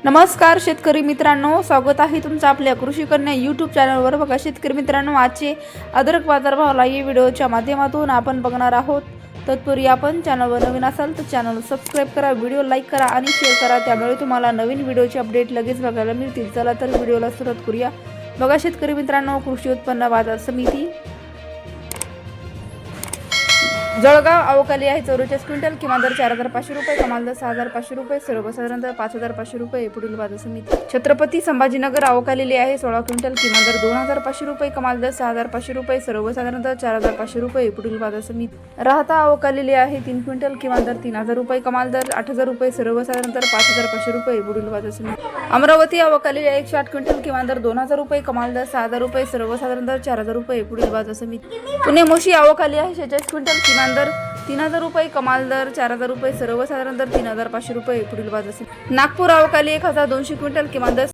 नमस्कार शेतकरी मित्रांनो, स्वागत आहे तुमचं आपल्या कृषी कन्या यूट्यूब चॅनलवर। बघा शेतकरी मित्रांनो, आजचे अद्रक बाजारभाव या व्हिडिओच्या माध्यमातून आपण बघणार आहोत। तत्पूर्वी आपण चॅनलवर नवीन असाल तर चॅनल सबस्क्राइब करा, व्हिडिओ लाईक करा आणि शेअर करा, त्यामुळे तुम्हाला नवीन व्हिडिओचे अपडेट लगेच बघायला मिळतील। चला तर व्हिडिओला सुरुवात करूया। बघा शेतकरी मित्रांनो, कृषी उत्पन्न बाजार समिती जळगाव अवकाली आहे 44 क्विंटल, किमान दर 4500 रुपये, कमाल दर 6500 रुपये, सर्वसाधारण दर 5500 रुपये। पुढील बाजार समिती छत्रपती संभाजीनगर अवकालेली आहे 16 क्विंटल, किमान दर 2500 रुपये, कमाल दर 6500 रुपये, सर्वसाधारण दर 4500 रुपये। पुढील बाजार समिती राहता अवकालेली आहे 3 क्विंटल, किमान दर 3000 रुपये, कमाल दर 8000 रुपये, सर्वसाधारण दर 5500 रुपये। पुढील बाजार समिती अमरावती अवकालेली आहे 108 क्विंटल, किमान दर 2000 रुपये, कमाल दर 6000 रुपये, सर्वसाधारण दर 4000 रुपये। पुढील बाजार समिती पुणे मोशी अवकाली आहे 46 क्विंटल, किमान दर 3000 रुपये, कमाल दर 4000 रुपये, सर्वसाधारण दर 3500 रुपये। पुढील बाजार समिती नागपूर अवकाली 1200 क्विंटल, किमान दर